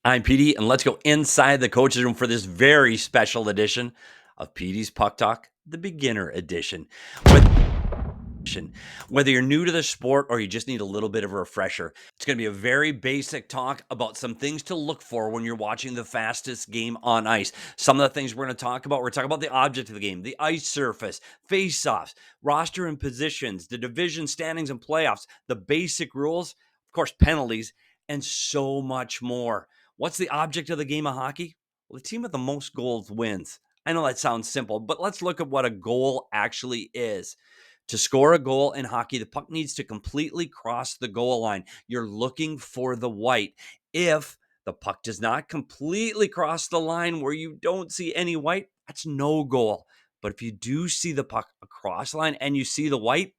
I'm Petey, and let's go inside the coach's room for this very special edition of Petey's Puck Talk, the beginner edition. Whether you're new to the sport or you just need a little bit of a refresher, it's going to be a very basic talk about some things to look for when you're watching the fastest game on ice. Some of the things we're going to talk about, we're talking about the object of the game, the ice surface, face-offs, roster and positions, the division standings and playoffs, the basic rules, of course, penalties, and so much more. What's the object of the game of hockey? Well, the team with the most goals wins. I know that sounds simple, but let's look at what a goal actually is. To score a goal in hockey, the puck needs to completely cross the goal line. You're looking for the white. If the puck does not completely cross the line where you don't see any white, that's no goal. But if you do see the puck across the line and you see the white,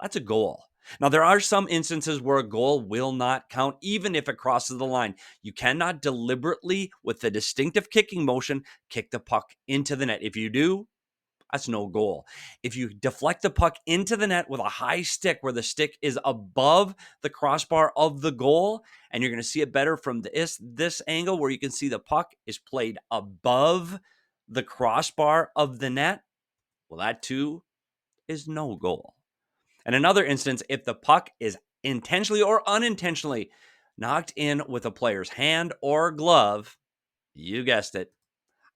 that's a goal. Now, there are some instances where a goal will not count, even if it crosses the line. You cannot deliberately, with the distinctive kicking motion, kick the puck into the net. If you do, that's no goal. If you deflect the puck into the net with a high stick where the stick is above the crossbar of the goal, and you're going to see it better from this angle where you can see the puck is played above the crossbar of the net, well, that too is no goal. In another instance, if the puck is intentionally or unintentionally knocked in with a player's hand or glove, you guessed it,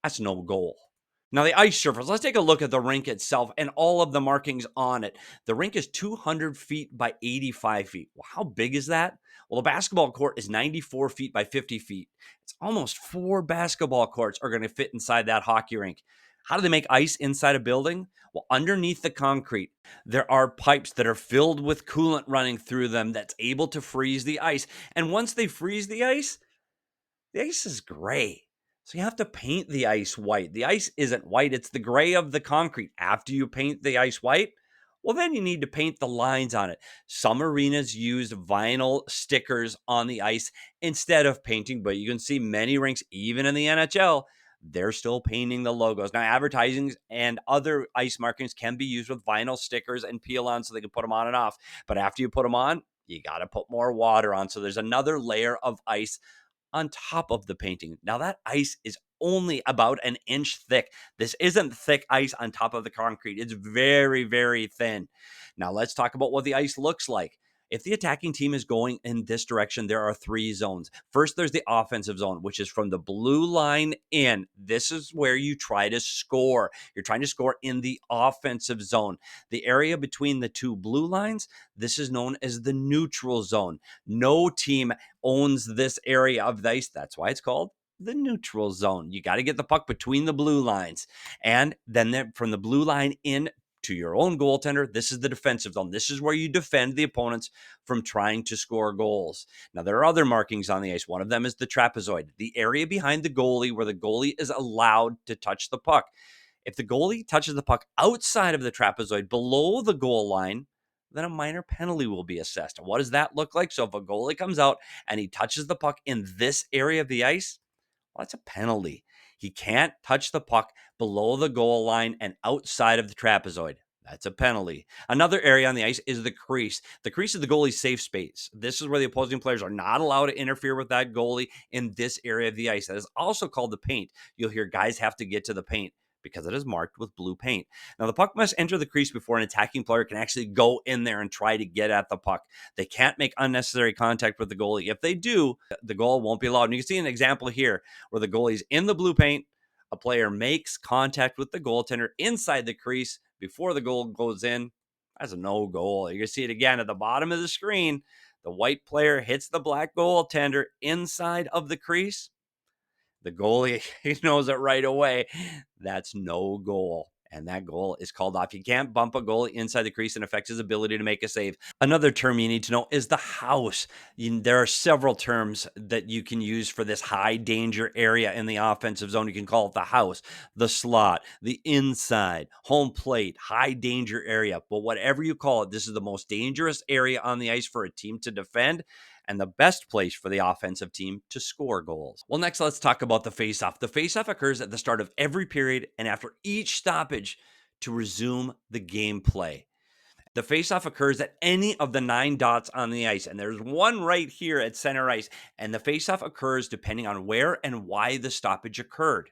that's no goal. Now, the ice surface, let's take a look at the rink itself and all of the markings on it. The rink is 200 feet by 85 feet. Well, how big is that? Well, a basketball court is 94 feet by 50 feet. It's almost 4 basketball courts are going to fit inside that hockey rink. How do they make ice inside a building? Well, underneath the concrete, there are pipes that are filled with coolant running through them that's able to freeze the ice. And once they freeze the ice is gray. So you have to paint the ice white. The ice isn't white, it's the gray of the concrete. After you paint the ice white, well, then you need to paint the lines on it. Some arenas use vinyl stickers on the ice instead of painting, but you can see many rinks, even in the NHL, they're still painting the logos. Now, advertising and other ice markings can be used with vinyl stickers and peel on so they can put them on and off. But after you put them on, you got to put more water on. So there's another layer of ice on top of the painting. Now, that ice is only about an inch thick. This isn't thick ice on top of the concrete. It's very, very thin. Now, let's talk about what the ice looks like. If the attacking team is going in this direction, there are 3 zones. First, there's the offensive zone, which is from the blue line in. This is where you try to score. You're trying to score in the offensive zone. The area between the 2 blue lines, this is known as the neutral zone. No team owns this area of the ice. That's why it's called the neutral zone. You got to get the puck between the blue lines. And then from the blue line in to your own goaltender, this is the defensive zone. This is where you defend the opponents from trying to score goals. Now, there are other markings on the ice. One of them is the trapezoid, the area behind the goalie where the goalie is allowed to touch the puck. If the goalie touches the puck outside of the trapezoid below the goal line, then a minor penalty will be assessed. What does that look like? So if a goalie comes out and he touches the puck in this area of the ice, well, that's a penalty. He can't touch the puck below the goal line and outside of the trapezoid. That's a penalty. Another area on the ice is the crease. The crease is the goalie's safe space. This is where the opposing players are not allowed to interfere with that goalie in this area of the ice. That is also called the paint. You'll hear guys have to get to the paint because it is marked with blue paint. Now, the puck must enter the crease before an attacking player can actually go in there and try to get at the puck. They can't make unnecessary contact with the goalie. If they do, the goal won't be allowed. And you can see an example here where the goalie's in the blue paint. A player makes contact with the goaltender inside the crease before the goal goes in. That's a no goal. You can see it again at the bottom of the screen. The white player hits the black goaltender inside of the crease. The goalie, he knows it right away. That's no goal. And that goal is called off. You can't bump a goalie inside the crease and affect his ability to make a save. Another term you need to know is the house. There are several terms that you can use for this high danger area in the offensive zone. You can call it the house, the slot, the inside, home plate, high danger area. But whatever you call it, this is the most dangerous area on the ice for a team to defend and the best place for the offensive team to score goals. Well, next, let's talk about the faceoff. The faceoff occurs at the start of every period and after each stoppage to resume the gameplay. The faceoff occurs at any of the 9 dots on the ice, and there's one right here at center ice, and the faceoff occurs depending on where and why the stoppage occurred.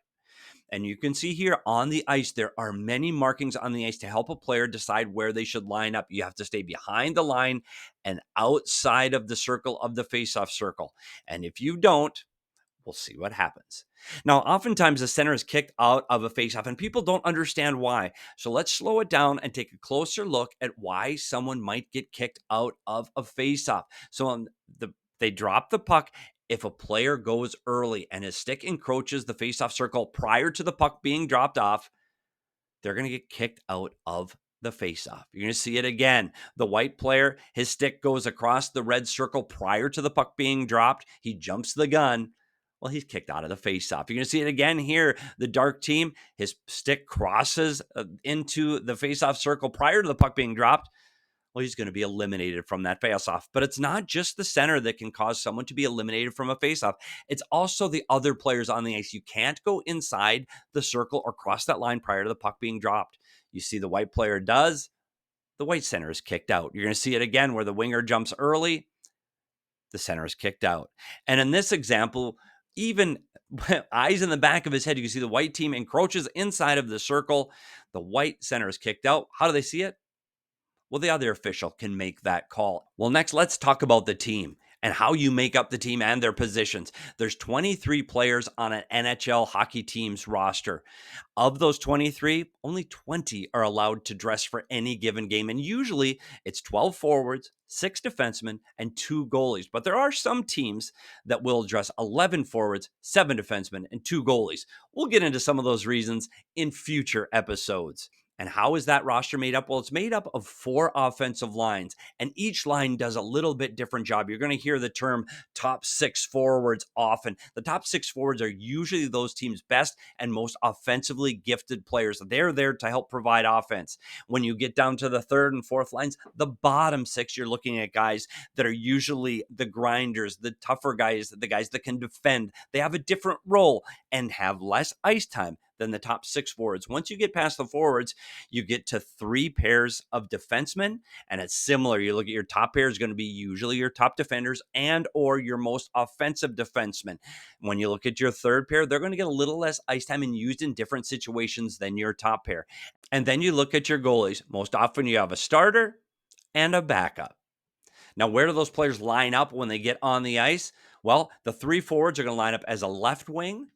And you can see here on the ice, there are many markings on the ice to help a player decide where they should line up. You have to stay behind the line and outside of the circle of the faceoff circle. And if you don't, we'll see what happens. Now, oftentimes the center is kicked out of a faceoff and people don't understand why. So let's slow it down and take a closer look at why someone might get kicked out of a faceoff. So they drop the puck. If a player goes early and his stick encroaches the faceoff circle prior to the puck being dropped off, they're going to get kicked out of the faceoff. You're going to see it again. The white player, his stick goes across the red circle prior to the puck being dropped. He jumps the gun. Well, he's kicked out of the faceoff. You're going to see it again here. The dark team, his stick crosses into the faceoff circle prior to the puck being dropped. Well, he's going to be eliminated from that faceoff. But it's not just the center that can cause someone to be eliminated from a faceoff. It's also the other players on the ice. You can't go inside the circle or cross that line prior to the puck being dropped. You see the white player does. The white center is kicked out. You're going to see it again where the winger jumps early. The center is kicked out. And in this example, even eyes in the back of his head, you can see the white team encroaches inside of the circle. The white center is kicked out. How do they see it? Well, the other official can make that call. Well, next, let's talk about the team and how you make up the team and their positions. There's 23 players on an NHL hockey team's roster. Of those 23, only 20 are allowed to dress for any given game. And usually it's 12 forwards, 6 defensemen, and 2 goalies. But there are some teams that will dress 11 forwards, 7 defensemen, and 2 goalies. We'll get into some of those reasons in future episodes. And how is that roster made up? Well, it's made up of 4 offensive lines, and each line does a little bit different job. You're going to hear the term top 6 forwards often. The top 6 forwards are usually those teams' best and most offensively gifted players. They're there to help provide offense. When you get down to the 3rd and 4th lines, the bottom 6, you're looking at guys that are usually the grinders, the tougher guys, the guys that can defend. They have a different role and have less ice time than the top 6 forwards. Once you get past the forwards, you get to 3 pairs of defensemen, and it's similar. You look at your top pair is going to be usually your top defenders and or your most offensive defensemen. When you look at your 3rd pair, they're going to get a little less ice time and used in different situations than your top pair. And then you look at your goalies. Most often you have a starter and a backup. Now, where do those players line up when they get on the ice? Well, the 3 forwards are going to line up as a left wing,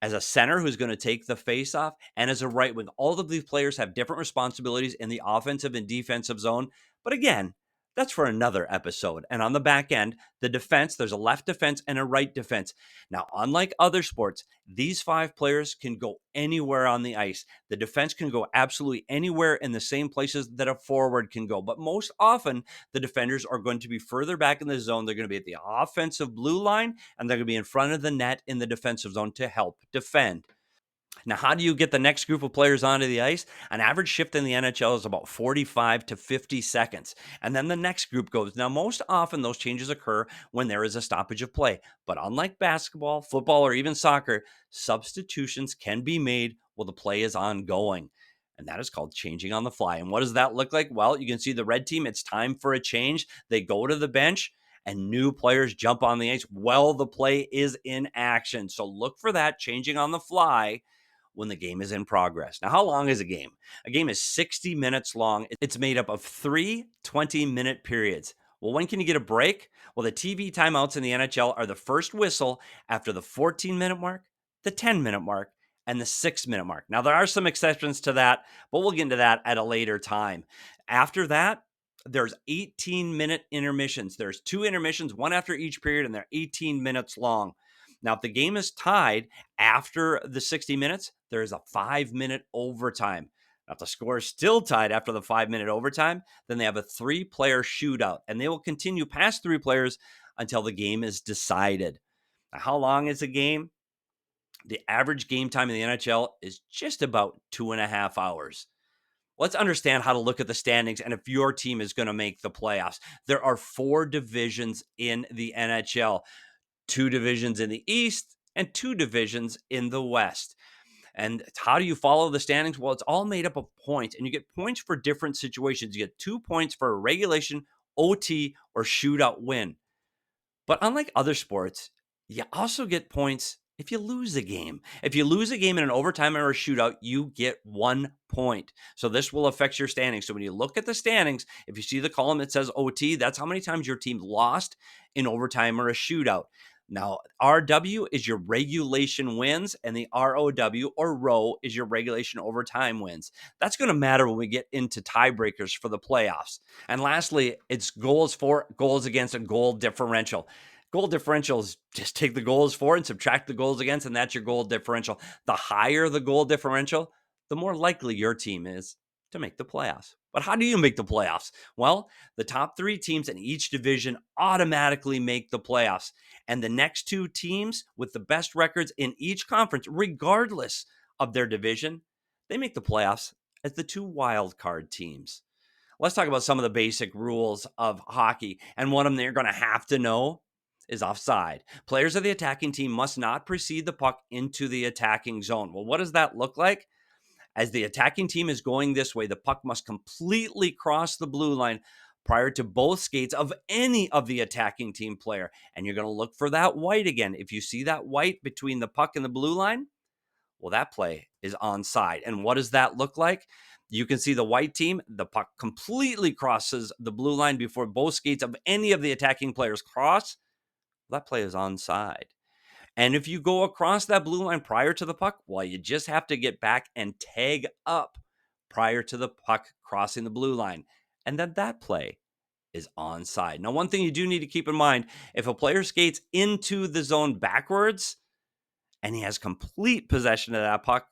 as a center who's going to take the faceoff, and as a right wing. All of these players have different responsibilities in the offensive and defensive zone. But again, that's for another episode. And on the back end, the defense, there's a left defense and a right defense. Now, unlike other sports, these 5 players can go anywhere on the ice. The defense can go absolutely anywhere in the same places that a forward can go. But most often, the defenders are going to be further back in the zone. They're going to be at the offensive blue line, and they're going to be in front of the net in the defensive zone to help defend. Now, how do you get the next group of players onto the ice? An average shift in the NHL is about 45 to 50 seconds. And then the next group goes. Now, most often those changes occur when there is a stoppage of play. But unlike basketball, football, or even soccer, substitutions can be made while the play is ongoing. And that is called changing on the fly. And what does that look like? Well, you can see the red team, it's time for a change. They go to the bench and new players jump on the ice while the play is in action. So look for that changing on the fly when the game is in progress. Now, how long is a game? A game is 60 minutes long. It's made up of 3 20-minute periods. Well, when can you get a break? Well, the TV timeouts in the NHL are the first whistle after the 14-minute mark, the 10-minute mark, and the 6-minute mark. Now, there are some exceptions to that, but we'll get into that at a later time. After that, there's 18-minute intermissions. There's 2 intermissions, one after each period, and they're 18 minutes long. Now, if the game is tied after the 60 minutes, there's a 5-minute overtime. Now, if the score is still tied after the 5-minute overtime, then they have a 3-player shootout, and they will continue past 3 players until the game is decided. Now, how long is a game? The average game time in the NHL is just about 2.5 hours. Let's understand how to look at the standings and if your team is going to make the playoffs. There are 4 divisions in the NHL. 2 divisions in the East and 2 divisions in the West. And how do you follow the standings? Well, it's all made up of points, and you get points for different situations. You get 2 points for a regulation, OT, or shootout win. But unlike other sports, you also get points if you lose a game. If you lose a game in an overtime or a shootout, you get 1 point. So this will affect your standings. So when you look at the standings, if you see the column that says OT, that's how many times your team lost in overtime or a shootout. Now, RW is your regulation wins, and the ROW or row is your regulation overtime wins. That's going to matter when we get into tiebreakers for the playoffs. And lastly, it's goals for, goals against, a goal differential. Goal differentials, just take the goals for and subtract the goals against, and that's your goal differential. The higher the goal differential, the more likely your team is to make the playoffs. But how do you make the playoffs? Well, the top 3 teams in each division automatically make the playoffs. And the next 2 teams with the best records in each conference, regardless of their division, they make the playoffs as the 2 wild card teams. Let's talk about some of the basic rules of hockey. And one of them that you're going to have to know is offside. Players of the attacking team must not precede the puck into the attacking zone. Well, what does that look like? As the attacking team is going this way, the puck must completely cross the blue line prior to both skates of any of the attacking team player. And you're going to look for that white again. If you see that white between the puck and the blue line, well, that play is onside. And what does that look like? You can see the white team, the puck completely crosses the blue line before both skates of any of the attacking players cross. That play is onside. And if you go across that blue line prior to the puck, well, you just have to get back and tag up prior to the puck crossing the blue line. And then that play is onside. Now, one thing you do need to keep in mind, if a player skates into the zone backwards and he has complete possession of that puck,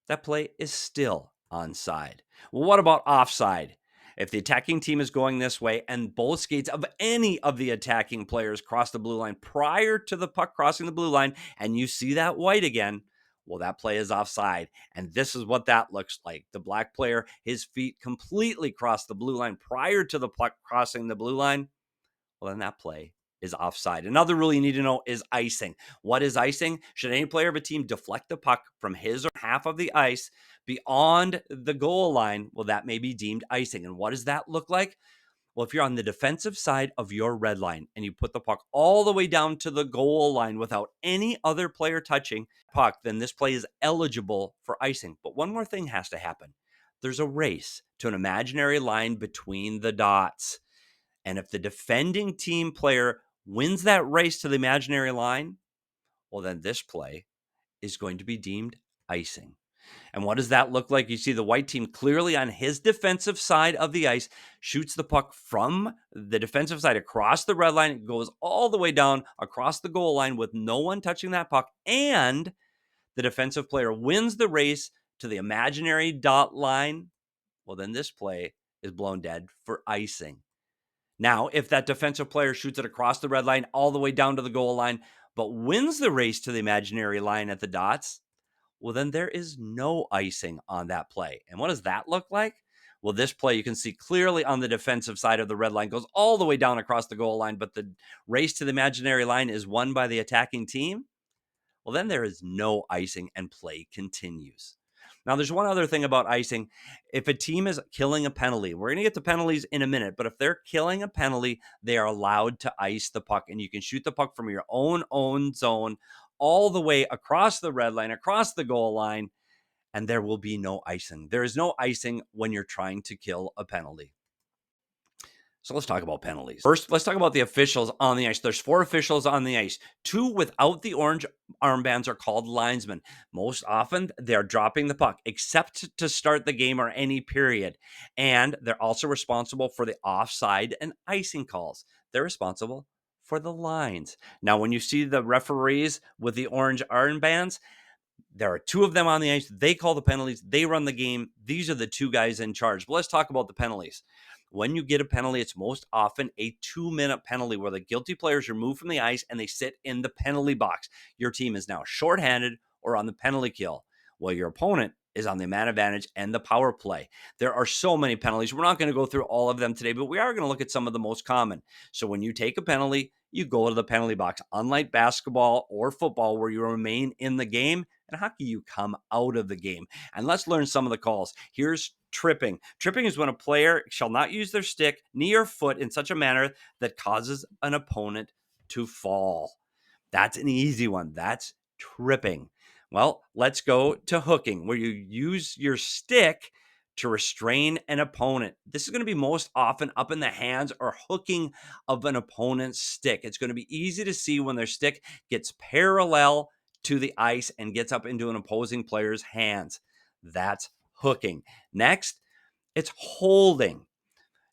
that play is still onside. Well, what about offside? If the attacking team is going this way and both skates of any of the attacking players cross the blue line prior to the puck crossing the blue line, and you see that white again, well, that play is offside. And this is what that looks like. The black player, his feet completely cross the blue line prior to the puck crossing the blue line. Well, then that play is offside. Another rule you need to know is icing. What is icing? Should any player of a team deflect the puck from his or half of the ice beyond the goal line, well, that may be deemed icing. And what does that look like? Well, if you're on the defensive side of your red line and you put the puck all the way down to the goal line without any other player touching puck, then this play is eligible for icing. But one more thing has to happen. There's a race to an imaginary line between the dots. And if the defending team player wins that race to the imaginary line, well, then this play is going to be deemed icing. And what does that look like? You see the white team clearly on his defensive side of the ice, shoots the puck from the defensive side across the red line. It goes all the way down across the goal line with no one touching that puck. And the defensive player wins the race to the imaginary dot line. Well, then this play is blown dead for icing. Now, if that defensive player shoots it across the red line all the way down to the goal line, but wins the race to the imaginary line at the dots, well, then there is no icing on that play. And what does that look like? Well, this play you can see clearly on the defensive side of the red line goes all the way down across the goal line, but the race to the imaginary line is won by the attacking team. Well, then there is no icing and play continues. Now, there's one other thing about icing. If a team is killing a penalty, we're going to get to penalties in a minute, but if they're killing a penalty, they are allowed to ice the puck, and you can shoot the puck from your own zone all the way across the red line, across the goal line, and there will be no icing. There is no icing when you're trying to kill a penalty. So let's talk about penalties. First, let's talk about the officials on the ice. There's 4 officials on the ice. 2 without the orange armbands are called linesmen. Most often, they're dropping the puck, except to start the game or any period. And they're also responsible for the offside and icing calls. They're responsible for the lines. Now, when you see the referees with the orange armbands, there are 2 of them on the ice. They call the penalties. They run the game. These are the 2 guys in charge. But let's talk about the penalties. When you get a penalty, it's most often a 2-minute penalty where the guilty players are moved from the ice and they sit in the penalty box. Your team is now shorthanded or on the penalty kill, while your opponent is on the man advantage and the power play. There are so many penalties. We're not going to go through all of them today, but we are going to look at some of the most common. So when you take a penalty, you go to the penalty box. Unlike basketball or football where you remain in the game In hockey, you come out of the game. And let's learn some of the calls. Here's tripping. Tripping is when a player shall not use their stick, knee, or foot in such a manner that causes an opponent to fall. That's an easy one. That's tripping. Well, let's go to hooking, where you use your stick to restrain an opponent. This is going to be most often up in the hands or hooking of an opponent's stick. It's going to be easy to see when their stick gets parallel to the ice and gets up into an opposing player's hands. That's hooking. Next, it's holding.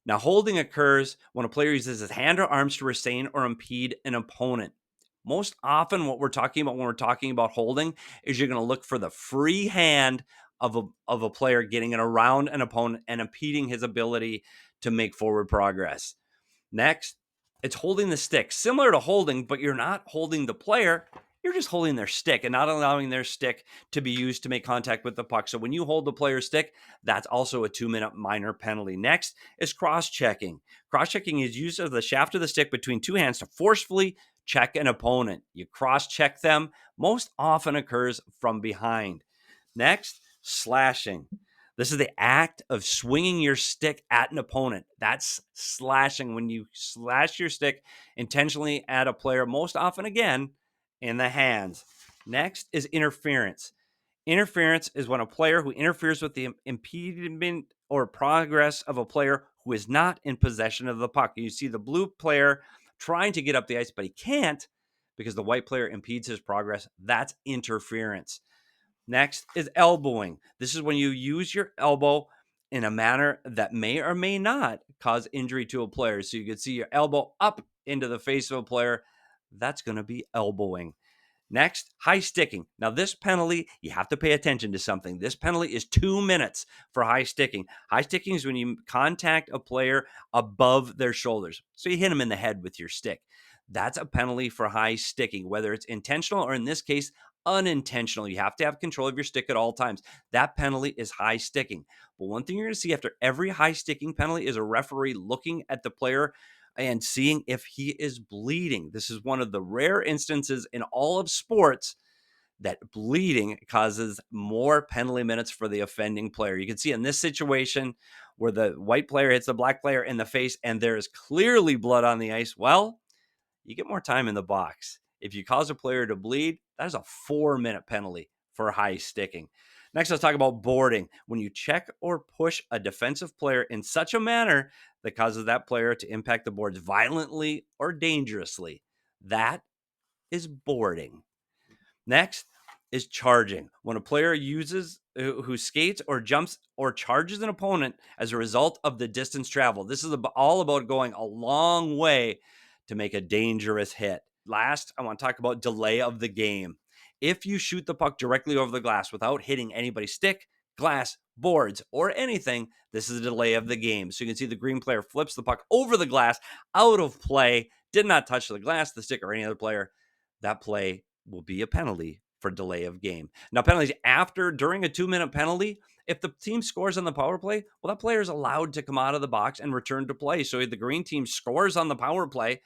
Now, holding occurs when a player uses his hand or arms to restrain or impede an opponent. Most often, what we're talking about when we're talking about holding is you're going to look for the free hand of a player getting it around an opponent and impeding his ability to make forward progress. Next, it's holding the stick. Similar to holding, but you're not holding the player. You're just holding their stick and not allowing their stick to be used to make contact with the puck. So when you hold the player's stick, that's also a 2-minute minor penalty. Next is cross-checking. Cross-checking is use of the shaft of the stick between two hands to forcefully check an opponent. You cross-check them. Most often occurs from behind. Next, slashing. This is the act of swinging your stick at an opponent. That's slashing, when you slash your stick intentionally at a player, most often, again, in the hands. Next is interference. Interference is when a player who interferes with the impediment or progress of a player who is not in possession of the puck. You see the blue player trying to get up the ice, but he can't because the white player impedes his progress. That's interference. Next is elbowing. This is when you use your elbow in a manner that may or may not cause injury to a player. So you can see your elbow up into the face of a player. That's going to be elbowing. Next, high sticking. Now, this penalty, you have to pay attention to something. This penalty is 2 minutes for high sticking. High sticking is when you contact a player above their shoulders. So you hit them in the head with your stick. That's a penalty for high sticking, whether it's intentional or, in this case, unintentional. You have to have control of your stick at all times. That penalty is high sticking. But one thing you're going to see after every high sticking penalty is a referee looking at the player and seeing if he is bleeding. This is one of the rare instances in all of sports that bleeding causes more penalty minutes for the offending player. You can see in this situation where the white player hits the black player in the face and there is clearly blood on the ice. Well, you get more time in the box. If you cause a player to bleed, that is a 4-minute penalty for high sticking. Next, let's talk about boarding. When you check or push a defensive player in such a manner that causes that player to impact the boards violently or dangerously, that is boarding. Next is charging. When a player who skates or jumps or charges an opponent as a result of the distance traveled. This is all about going a long way to make a dangerous hit. Last, I want to talk about delay of the game. If you shoot the puck directly over the glass without hitting anybody's stick, glass, boards, or anything, this is a delay of the game. So you can see the green player flips the puck over the glass, out of play, did not touch the glass, the stick, or any other player. That play will be a penalty for delay of game. Now, penalties during a 2-minute penalty, if the team scores on the power play, well, that player is allowed to come out of the box and return to play. So if the green team scores on the power play,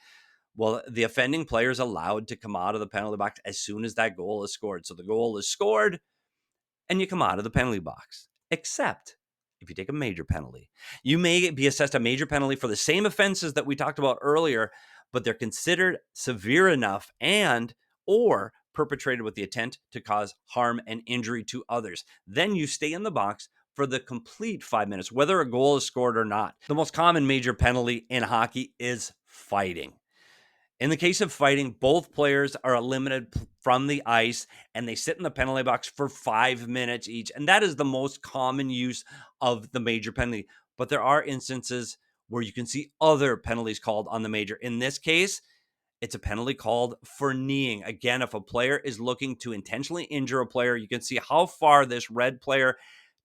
well, the offending player is allowed to come out of the penalty box as soon as that goal is scored. So the goal is scored and you come out of the penalty box, except if you take a major penalty. You may be assessed a major penalty for the same offenses that we talked about earlier, but they're considered severe enough or perpetrated with the intent to cause harm and injury to others. Then you stay in the box for the complete 5 minutes, whether a goal is scored or not. The most common major penalty in hockey is fighting. In the case of fighting, both players are eliminated from the ice and they sit in the penalty box for 5 minutes each. And that is the most common use of the major penalty. But there are instances where you can see other penalties called on the major. In this case, it's a penalty called for kneeing. Again, if a player is looking to intentionally injure a player, you can see how far this red player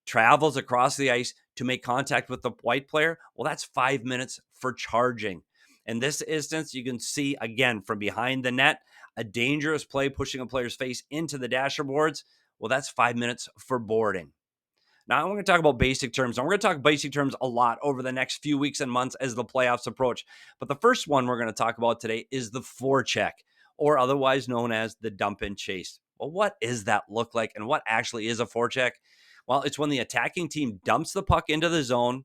travels across the ice to make contact with the white player. Well, that's 5 minutes for charging. In this instance, you can see, again, from behind the net, a dangerous play pushing a player's face into the dasher boards. Well, that's 5 minutes for boarding. Now, I'm going to talk about basic terms. And we're going to talk basic terms a lot over the next few weeks and months as the playoffs approach. But the first one we're going to talk about today is the forecheck, or otherwise known as the dump and chase. Well, what does that look like? And what actually is a forecheck? Well, it's when the attacking team dumps the puck into the zone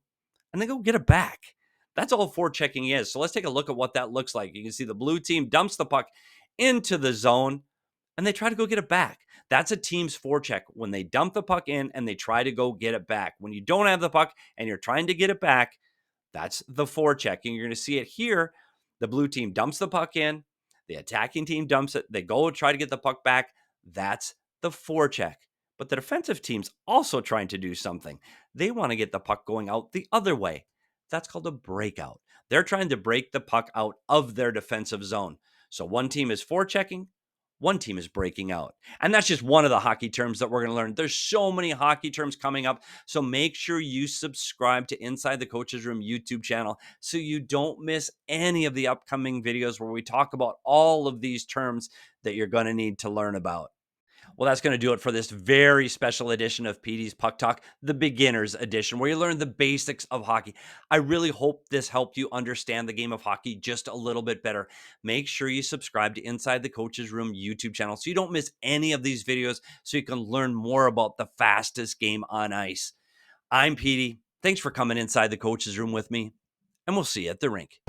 and they go get it back. That's all forechecking is. So let's take a look at what that looks like. You can see the blue team dumps the puck into the zone and they try to go get it back. That's a team's forecheck when they dump the puck in and they try to go get it back. When you don't have the puck and you're trying to get it back, that's the forechecking. You're going to see it here. The blue team dumps the puck in. The attacking team dumps it. They go try to get the puck back. That's the forecheck. But the defensive team's also trying to do something. They want to get the puck going out the other way. That's called a breakout. They're trying to break the puck out of their defensive zone. So one team is forechecking, one team is breaking out. And that's just one of the hockey terms that we're going to learn. There's so many hockey terms coming up. So make sure you subscribe to Inside the Coach's Room YouTube channel so you don't miss any of the upcoming videos where we talk about all of these terms that you're going to need to learn about. Well, that's going to do it for this very special edition of Petey's Puck Talk, the beginner's edition, where you learn the basics of hockey. I really hope this helped you understand the game of hockey just a little bit better. Make sure you subscribe to Inside the Coach's Room YouTube channel so you don't miss any of these videos so you can learn more about the fastest game on ice. I'm Petey. Thanks for coming inside the Coach's Room with me, and we'll see you at the rink.